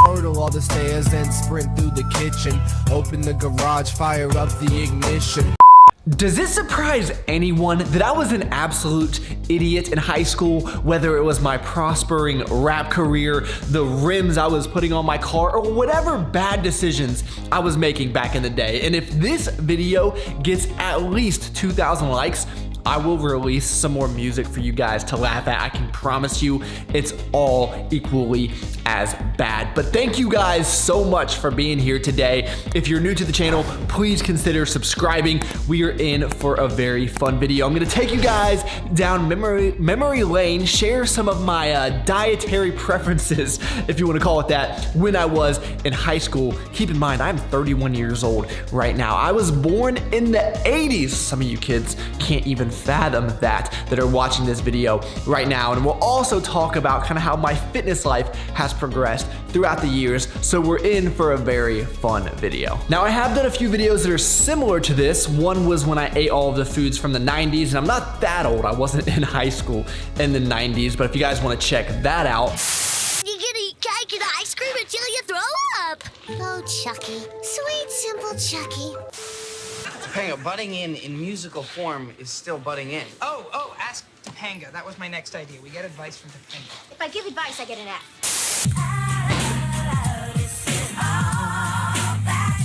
hurdle all the stairs and sprint through the kitchen. Open the garage, fire up the ignition. Does it surprise anyone that I was an absolute idiot in high school, whether it was my prospering rap career, the rims I was putting on my car, or whatever bad decisions I was making back in the day? And if this video gets at least 2,000 likes, I will release some more music for you guys to laugh at. I can promise you it's all equally as bad. But thank you guys so much for being here today. If you're new to the channel, please consider subscribing. We are in for a very fun video. I'm gonna take you guys down memory lane, share some of my dietary preferences, if you wanna call it that, when I was in high school. Keep in mind, I'm 31 years old right now. I was born in the 80s. Some of you kids can't even fathom that are watching this video right now. And we'll also talk about kind of how my fitness life has progressed throughout the years, so we're in for a very fun video. Now, I have done a few videos that are similar to this. One was when I ate all of the foods from the 90s, and I'm not that old. I wasn't in high school in the 90s, but if you guys want to check that out. You can eat cake and ice cream until you throw up. Oh, Chucky. Sweet, simple Chucky. Topanga, butting in musical form is still butting in. Oh, ask Topanga. That was my next idea. We get advice from Topanga. If I give advice, I get an F.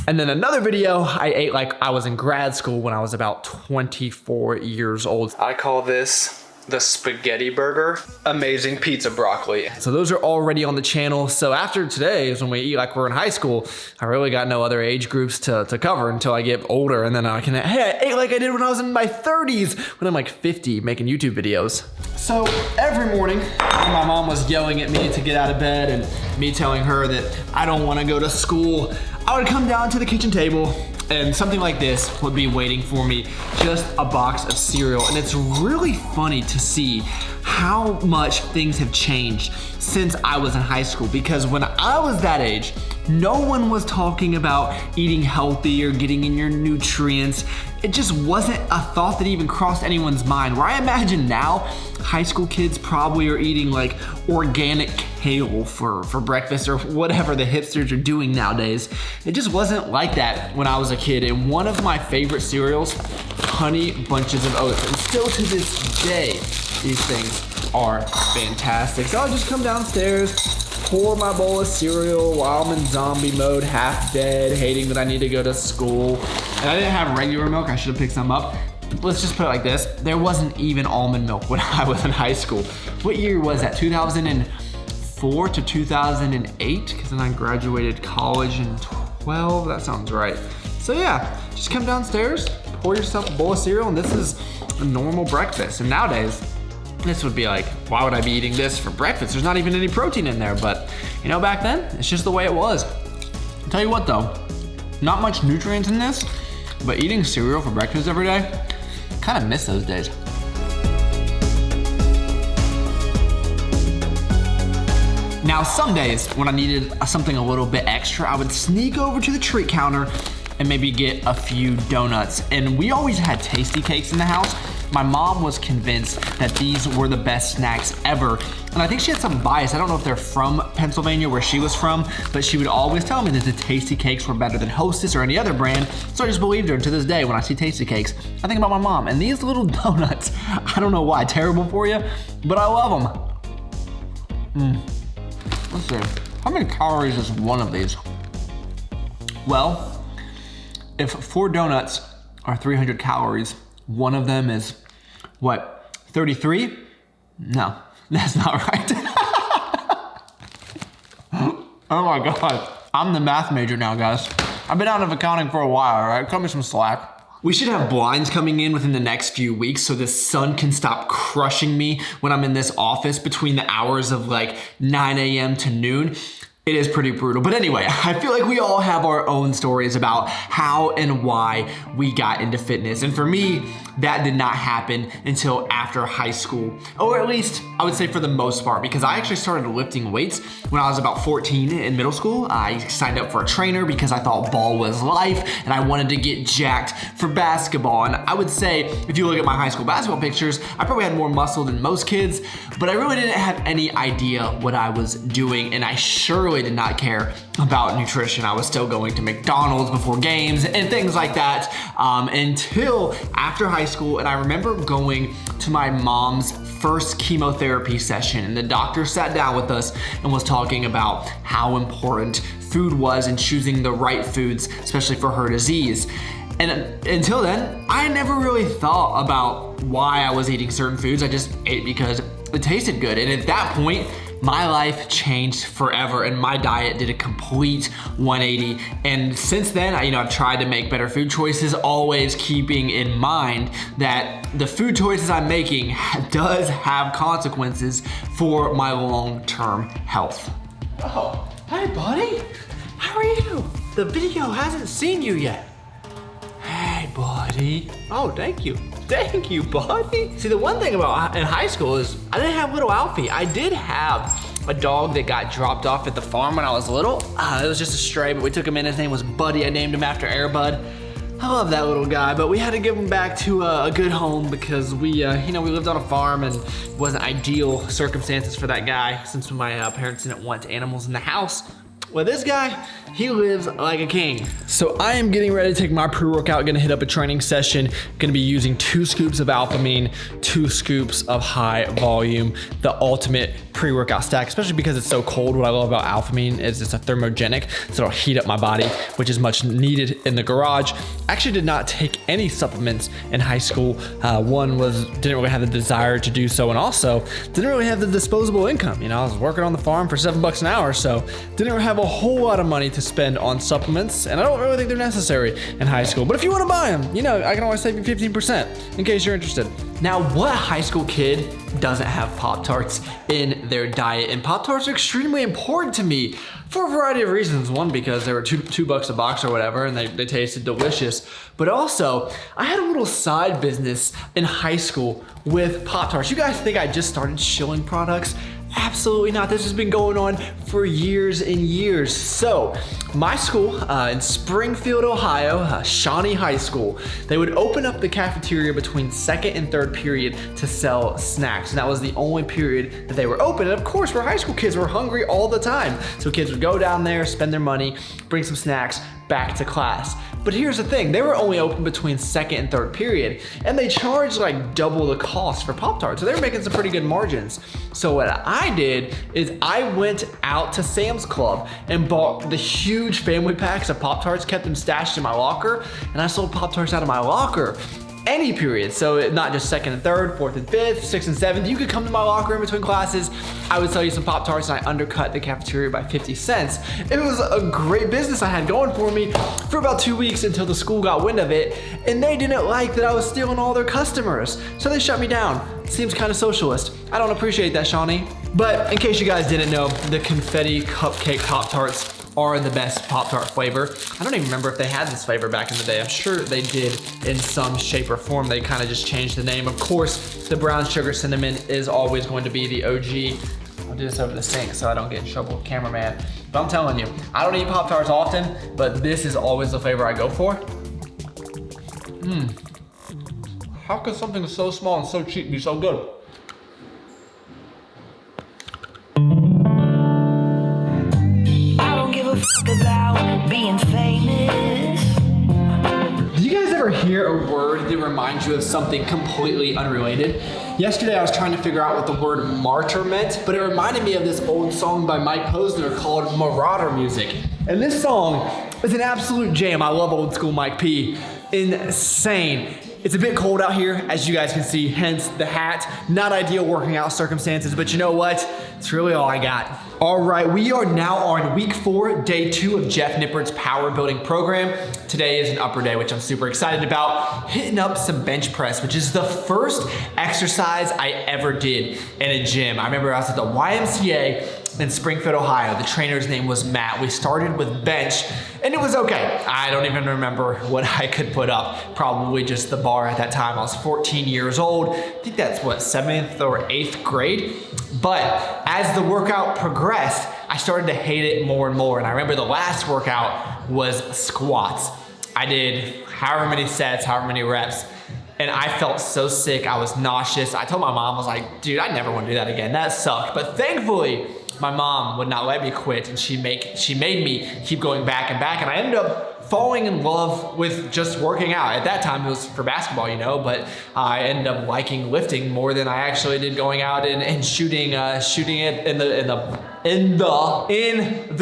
And then another video I ate like I was in grad school when I was about 24 years old. I call this the spaghetti burger. Amazing pizza broccoli. So those are already on the channel. So after today is when we eat like we're in high school. I really got no other age groups to cover until I get older, and then I can, hey, I ate like I did when I was in my 30s, when I'm like 50 making YouTube videos. So every morning when my mom was yelling at me to get out of bed and me telling her that I don't want to go to school, I would come down to the kitchen table and something like this would be waiting for me, just a box of cereal. And it's really funny to see how much things have changed since I was in high school, because when I was that age, no one was talking about eating healthy or getting in your nutrients. It just wasn't a thought that even crossed anyone's mind. Where I imagine now, high school kids probably are eating like organic kale for breakfast or whatever the hipsters are doing nowadays. It just wasn't like that when I was a kid. And one of my favorite cereals, Honey Bunches of Oats. And still to this day, these things are fantastic. So I'll just come downstairs, pour my bowl of cereal while I'm in zombie mode, half dead, hating that I need to go to school. And I didn't have regular milk, I should have picked some up. Let's just put it like this, there wasn't even almond milk when I was in high school. What year was that, 2004 to 2008? Because then I graduated college in 12, that sounds right. So yeah, just come downstairs, pour yourself a bowl of cereal, and this is a normal breakfast. And nowadays, this would be like, why would I be eating this for breakfast? There's not even any protein in there, but you know, back then, it's just the way it was. I'll tell you what though, not much nutrients in this, but eating cereal for breakfast every day, kind of miss those days. Now, some days when I needed something a little bit extra, I would sneak over to the treat counter and maybe get a few donuts. And we always had tasty cakes in the house. My mom was convinced that these were the best snacks ever. And I think she had some bias. I don't know if they're from Pennsylvania, where she was from, but she would always tell me that the tasty cakes were better than Hostess or any other brand. So I just believed her. And to this day, when I see tasty cakes, I think about my mom. And these little donuts, I don't know why, terrible for you, but I love them. Let's see, how many calories is one of these? Well, if 4 donuts are 300 calories, one of them is, what, 33? No, that's not right. Oh my God. I'm the math major now, guys. I've been out of accounting for a while, all right? Cut me some slack. We should have blinds coming in within the next few weeks so the sun can stop crushing me when I'm in this office between the hours of like 9 a.m. to noon. It is pretty brutal. But anyway, I feel like we all have our own stories about how and why we got into fitness. And for me, that did not happen until after high school, or at least I would say for the most part, because I actually started lifting weights when I was about 14 in middle school. I signed up for a trainer because I thought ball was life and I wanted to get jacked for basketball. And I would say, if you look at my high school basketball pictures, I probably had more muscle than most kids, but I really didn't have any idea what I was doing. And I surely really did not care about nutrition. I was still going to McDonald's before games and things like that until after high school. And I remember going to my mom's first chemotherapy session, and the doctor sat down with us and was talking about how important food was and choosing the right foods, especially for her disease. And until then, I never really thought about why I was eating certain foods. I just ate because it tasted good. And at that point, my life changed forever and my diet did a complete 180. And since then, I've tried to make better food choices, always keeping in mind that the food choices I'm making does have consequences for my long-term health. Oh, hey buddy, how are you? The video hasn't seen you yet. Hey buddy. Oh, thank you. Thank you, buddy. See, the one thing about in high school is I didn't have little Alfie. I did have a dog that got dropped off at the farm when I was little. It was just a stray, but we took him in. His name was Buddy. I named him after Air Bud. I love that little guy, but we had to give him back to a good home because we lived on a farm and it wasn't ideal circumstances for that guy since my parents didn't want animals in the house. Well, this guy, he lives like a king. So I am getting ready to take my pre-workout, gonna hit up a training session, gonna be using 2 scoops of Alphamine, 2 scoops of high volume, the ultimate pre-workout stack, especially because it's so cold. What I love about Alphamine is it's a thermogenic, so it'll heat up my body, which is much needed in the garage. I actually did not take any supplements in high school. One was, didn't really have the desire to do so, and also didn't really have the disposable income. I was working on the farm for $7 an hour, so didn't really have a whole lot of money to spend on supplements, and I don't really think they're necessary in high school. But if you want to buy them, I can always save you 15% in case you're interested. Now, what high school kid doesn't have Pop-Tarts in their diet? And Pop-Tarts are extremely important to me for a variety of reasons. One, because they were $2 a box or whatever, and they tasted delicious. But also, I had a little side business in high school with Pop-Tarts. You guys think I just started shilling products? Absolutely not. This has been going on for years and years. So my school in Springfield, Ohio, Shawnee High School, they would open up the cafeteria between 2nd and 3rd period to sell snacks. And that was the only period that they were open. And of course, we're high school kids, we're hungry all the time. So kids would go down there, spend their money, bring some snacks back to class. But here's the thing, they were only open between 2nd and 3rd period, and they charged like double the cost for Pop-Tarts. So they were making some pretty good margins. So what I did is I went out to Sam's Club and bought the huge family packs of Pop-Tarts, kept them stashed in my locker, and I sold Pop-Tarts out of my locker. Any period, so not just 2nd and 3rd, 4th and 5th, 6th and 7th. You could come to my locker in between classes. I would sell you some Pop-Tarts and I undercut the cafeteria by 50 cents. It was a great business I had going for me for about 2 weeks until the school got wind of it, and they didn't like that I was stealing all their customers. So they shut me down. Seems kind of socialist. I don't appreciate that, Shawnee. But in case you guys didn't know, the confetti cupcake Pop-Tarts are the best Pop-Tart flavor. I don't even remember if they had this flavor back in the day. I'm sure they did in some shape or form. They kind of just changed the name. Of course, the brown sugar cinnamon is always going to be the OG. I'll do this over the sink so I don't get in trouble with cameraman. But I'm telling you, I don't eat Pop-Tarts often, but this is always the flavor I go for. How could something so small and so cheap be so good? About being famous. Do you guys ever hear a word that reminds you of something completely unrelated? Yesterday I was trying to figure out what the word martyr meant, but it reminded me of this old song by Mike Posner called Marauder Music. And this song is an absolute jam. I love old school Mike P. Insane. It's a bit cold out here, as you guys can see, hence the hat. Not ideal working out circumstances, but you know what? It's really all I got. All right, we are now on week 4, day 2 of Jeff Nippert's power building program. Today is an upper day, which I'm super excited about. Hitting up some bench press, which is the first exercise I ever did in a gym. I remember I was at the YMCA in Springfield, Ohio. The trainer's name was Matt. We started with bench and it was okay. I don't even remember what I could put up. Probably just the bar at that time. I was 14 years old. I think that's what, 7th or 8th grade. But as the workout progressed, I started to hate it more and more. And I remember the last workout was squats. I did however many sets, however many reps, and I felt so sick. I was nauseous. I told my mom, I was like, dude, I never want to do that again. That sucked. But thankfully, my mom would not let me quit, and she made me keep going back and back, and I ended up falling in love with just working out. At that time, it was for basketball, you know, but I ended up liking lifting more than I actually did going out and shooting it in the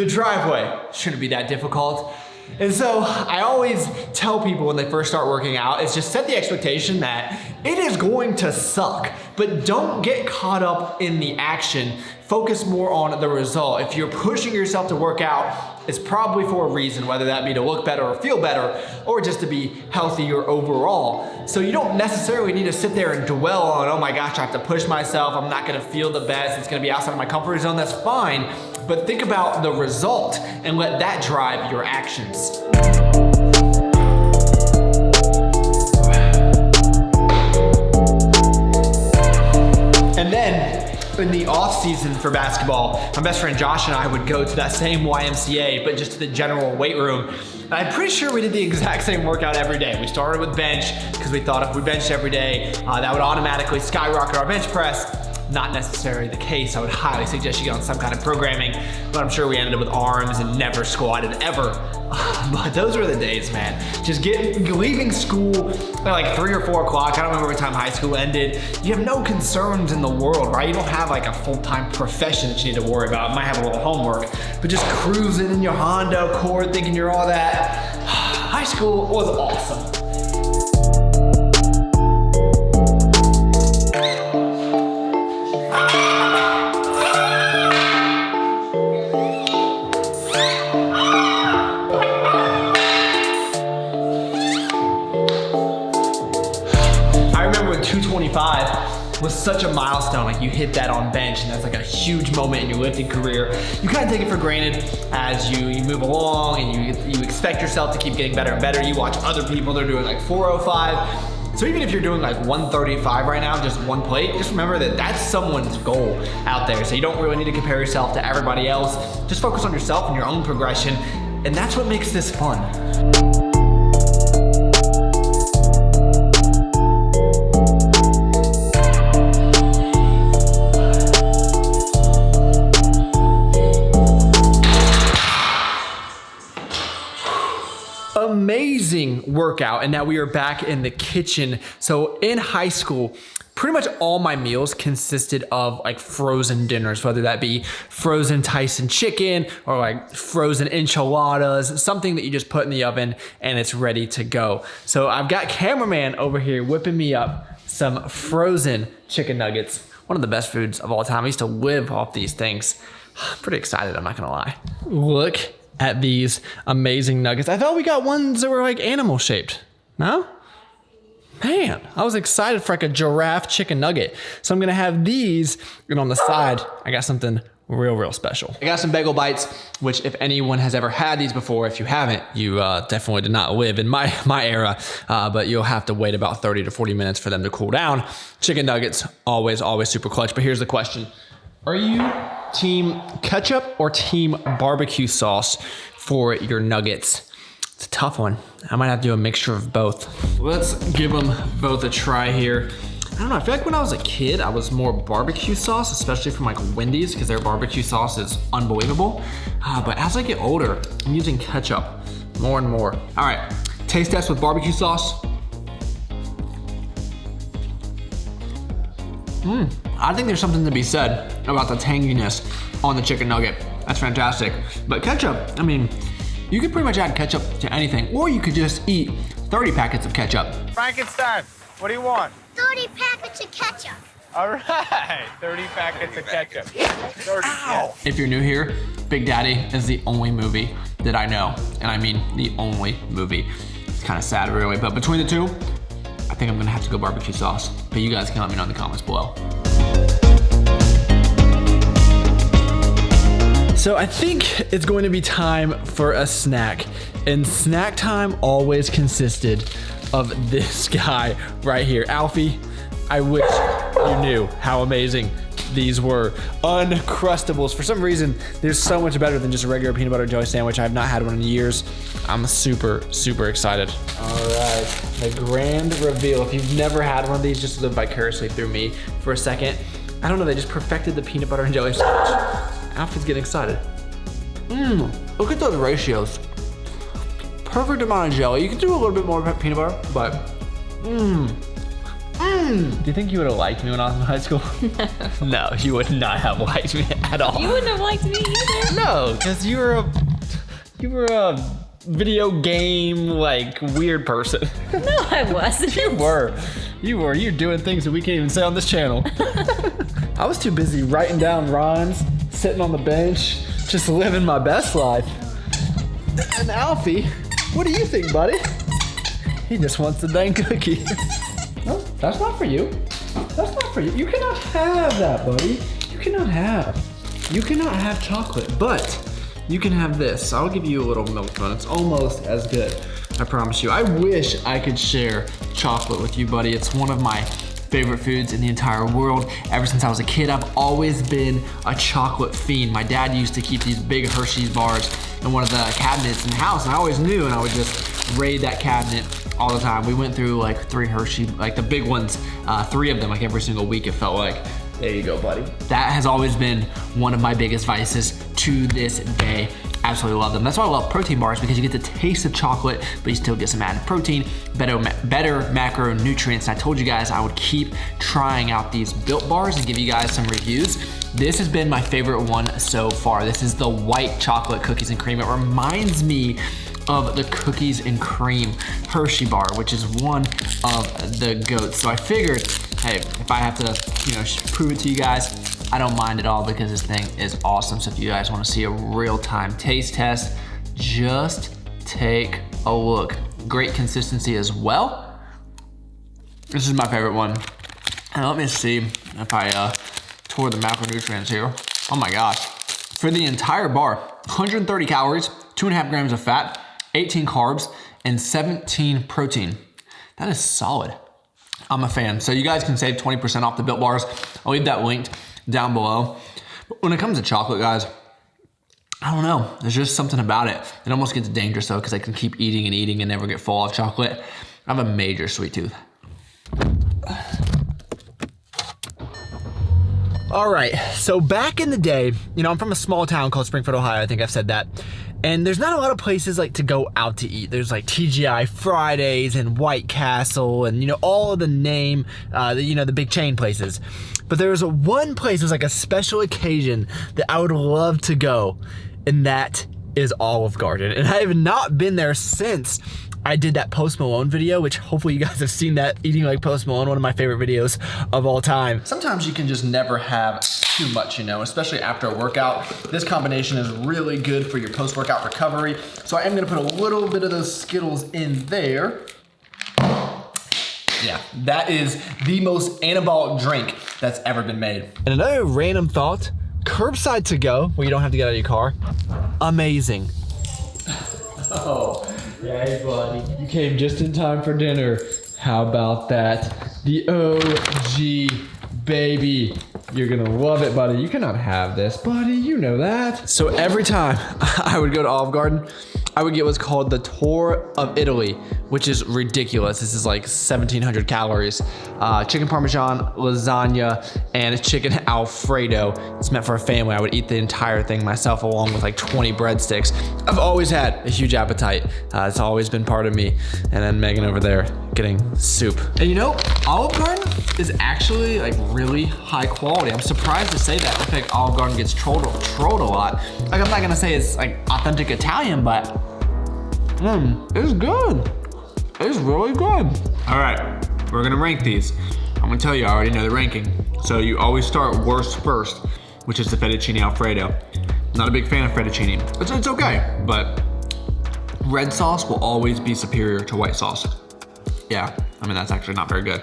driveway. Shouldn't be that difficult. And so I always tell people when they first start working out is just set the expectation that it is going to suck, but don't get caught up in the action. Focus more on the result. If you're pushing yourself to work out, it's probably for a reason, whether that be to look better or feel better, or just to be healthier overall. So you don't necessarily need to sit there and dwell on, oh my gosh, I have to push myself, I'm not gonna feel the best, it's gonna be outside of my comfort zone, that's fine. But think about the result and let that drive your actions. And then, in the off season for basketball, my best friend Josh and I would go to that same YMCA, but just to the general weight room. And I'm pretty sure we did the exact same workout every day. We started with bench because we thought if we benched every day, that would automatically skyrocket our bench press. Not necessarily the case. I would highly suggest you get on some kind of programming, but I'm sure we ended up with arms and never squatted ever. But those were the days, man. Just leaving school at like 3 or 4 o'clock. I don't remember what time high school ended. You have no concerns in the world, right? You don't have like a full-time profession that you need to worry about. You might have a little homework, but just cruising in your Honda Accord thinking you're all that. High school was awesome. Was such a milestone. Like, you hit that on bench, and that's like a huge moment in your lifting career. You kind of take it for granted as you move along, and you expect yourself to keep getting better and better. You watch other people, they're doing like 405. So even if you're doing like 135 right now, just one plate, just remember that that's someone's goal out there. So you don't really need to compare yourself to everybody else. Just focus on yourself and your own progression, and that's what makes this fun. Amazing workout, and now we are back in the kitchen. So in high school, pretty much all my meals consisted of like frozen dinners, whether that be frozen Tyson chicken or like frozen enchiladas, something that you just put in the oven and it's ready to go. So I've got cameraman over here whipping me up some frozen chicken nuggets. One of the best foods of all time. I used to live off these things. I'm pretty excited, I'm not gonna lie. Look at these amazing nuggets. I thought we got ones that were like animal shaped. No? Man, I was excited for like a giraffe chicken nugget. So I'm gonna have these, and on the side, I got something real special. I got some Bagel Bites, which if anyone has ever had these before, if you haven't, you definitely did not live in my era, but you'll have to wait about 30 to 40 minutes for them to cool down. Chicken nuggets, always super clutch. But here's the question. Are you team ketchup or team barbecue sauce for your nuggets? It's a tough one. I might have to do a mixture of both. Let's give them both a try here. I don't know, I feel like when I was a kid, I was more barbecue sauce, especially from like Wendy's, because their barbecue sauce is unbelievable. But as I get older, I'm using ketchup more and more. All right, taste test with barbecue sauce. I think there's something to be said about the tanginess on the chicken nugget. That's fantastic. But ketchup, I mean, you could pretty much add ketchup to anything, or you could just eat 30 packets of ketchup. Frankenstein, what do you want? 30 packets of ketchup. All right, 30 packets of ketchup. 30. Ow. If you're new here, Big Daddy is the only movie that I know, and I mean the only movie. It's kind of sad, really, but between the two, I think I'm gonna have to go barbecue sauce, but you guys can let me know in the comments below. So I think it's going to be time for a snack, and snack time always consisted of this guy right here. Alfie, I wish you knew how amazing these were. Uncrustables. For some reason, they're so much better than just a regular peanut butter and jelly sandwich. I have not had one in years. I'm super excited. All right, the grand reveal. If you've never had one of these, just live vicariously through me for a second. I don't know, they just perfected the peanut butter and jelly sandwich. Alfie's getting excited. Look at those ratios. Perfect amount of jelly. You can do a little bit more peanut butter, but Do you think you would have liked me when I was in high school? No, you would not have liked me at all. You wouldn't have liked me either. No, because you were a video game like weird person. No, I wasn't. You were. You're doing things that we can't even say on this channel. I was too busy writing down rhymes, sitting on the bench, just living my best life. And Alfie, what do you think, buddy? He just wants the dang cookie. No, that's not for you. That's not for you. You cannot have that, buddy. You cannot have chocolate, but you can have this. I'll give you a little milk bun. It's almost as good, I promise you. I wish I could share chocolate with you, buddy. It's one of my favorite foods in the entire world. Ever since I was a kid, I've always been a chocolate fiend. My dad used to keep these big Hershey's bars in one of the cabinets in the house, and I always knew, and I would just raid that cabinet all the time. We went through like 3 Hershey, like the big ones, 3 of them like every single week, it felt like. There you go, buddy. That has always been one of my biggest vices to this day. Absolutely love them. That's why I love protein bars, because you get the taste of chocolate, but you still get some added protein, better macronutrients. And I told you guys I would keep trying out these Built bars and give you guys some reviews. This has been my favorite one so far. This is the white chocolate cookies and cream. It reminds me of the cookies and cream Hershey bar, which is one of the goats. So I figured, hey, if I have to, prove it to you guys, I don't mind at all, because this thing is awesome. So if you guys want to see a real-time taste test, just take a look. Great consistency as well. This is my favorite one. And let me see if I tore the macronutrients here. Oh my gosh. For the entire bar, 130 calories, 2.5 grams of fat, 18 carbs, and 17 protein. That is solid. I'm a fan. So you guys can save 20% off the Built bars. I'll leave that linked down below. But when it comes to chocolate, guys, I don't know. There's just something about it. It almost gets dangerous though, because I can keep eating and eating and never get full of chocolate. I have a major sweet tooth. All right, so back in the day, I'm from a small town called Springfield, Ohio. I think I've said that. And there's not a lot of places like to go out to eat. There's like TGI Fridays and White Castle and all of the name, the big chain places. But there was one place, it was like a special occasion that I would love to go, and that is Olive Garden. And I have not been there since I did that Post Malone video, which hopefully you guys have seen that, eating like Post Malone, one of my favorite videos of all time. Sometimes you can just never have too much, especially after a workout. This combination is really good for your post-workout recovery. So I am gonna put a little bit of those Skittles in there. Yeah, that is the most anabolic drink that's ever been made. And another random thought, curbside to go, where you don't have to get out of your car. Amazing. Oh. Hey, buddy. You came just in time for dinner. How about that? The OG, baby. You're gonna love it, buddy. You cannot have this, buddy. You know that. So every time I would go to Olive Garden, I would get what's called the Tour of Italy, which is ridiculous. This is like 1,700 calories. Chicken Parmesan, lasagna, and chicken Alfredo. It's meant for a family. I would eat the entire thing myself along with like 20 breadsticks. I've always had a huge appetite. It's always been part of me. And then Megan over there getting soup. And Olive Garden is actually like really high quality. I'm surprised to say that. I think Olive Garden gets trolled a lot. Like, I'm not gonna say it's like authentic Italian, but it's good. It's really good. All right, we're gonna rank these. I'm gonna tell you, I already know the ranking. So you always start worst first, which is the fettuccine Alfredo. Not a big fan of fettuccine. It's okay, but red sauce will always be superior to white sauce. Yeah, that's actually not very good.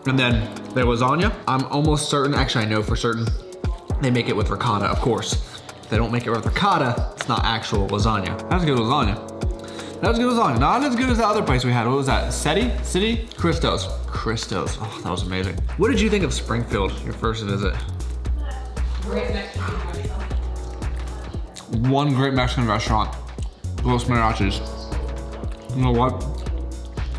And then the lasagna, I'm almost certain, actually I know for certain, they make it with ricotta, of course. If they don't make it with ricotta, it's not actual lasagna. That's good lasagna. That was good lasagna. Not as good as the other place we had. What was that? City? Christo's. Oh, that was amazing. What did you think of Springfield, your first visit? Great Mexican restaurant. One great Mexican restaurant. Los Mariachis. You know what?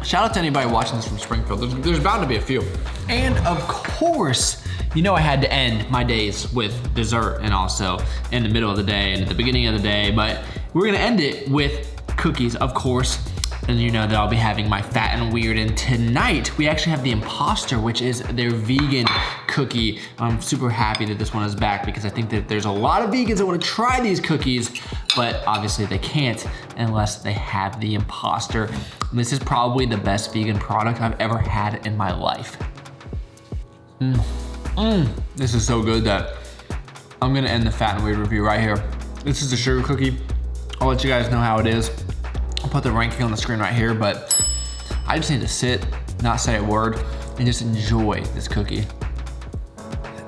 Shout out to anybody watching this from Springfield. There's bound to be a few. And of course, you know I had to end my days with dessert and also in the middle of the day and at the beginning of the day, but we're gonna end it with cookies, of course. And you know that I'll be having my Fat and Weird, and tonight we actually have the Imposter, which is their vegan cookie. I'm super happy that this one is back because I think that there's a lot of vegans that want to try these cookies, but obviously they can't unless they have the Imposter. And this is probably the best vegan product I've ever had in my life. This is so good that I'm gonna end the Fat and Weird review right here. This is the sugar cookie. I'll let you guys know how it is. I'll put the ranking on the screen right here, but I just need to sit, not say a word, and just enjoy this cookie.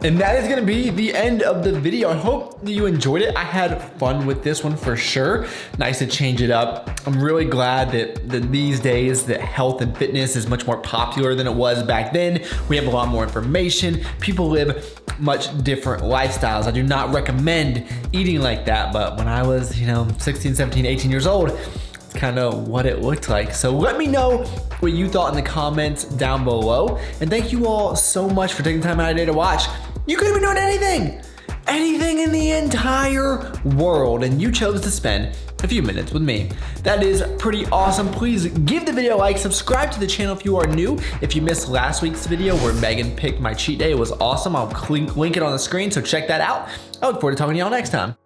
And that is gonna be the end of the video. I hope that you enjoyed it. I had fun with this one for sure. Nice to change it up. I'm really glad that these days that health and fitness is much more popular than it was back then. We have a lot more information. People live much different lifestyles. I do not recommend eating like that, but when I was, 16, 17, 18 years old, it's kind of what it looked like. So let me know what you thought in the comments down below. And thank you all so much for taking time out of your day to watch. You could have been doing anything in the entire world, and you chose to spend a few minutes with me. That is pretty awesome. Please give the video a like, subscribe to the channel if you are new. If you missed last week's video where Megan picked my cheat day, it was awesome. I'll link it on the screen, so check that out. I look forward to talking to y'all next time.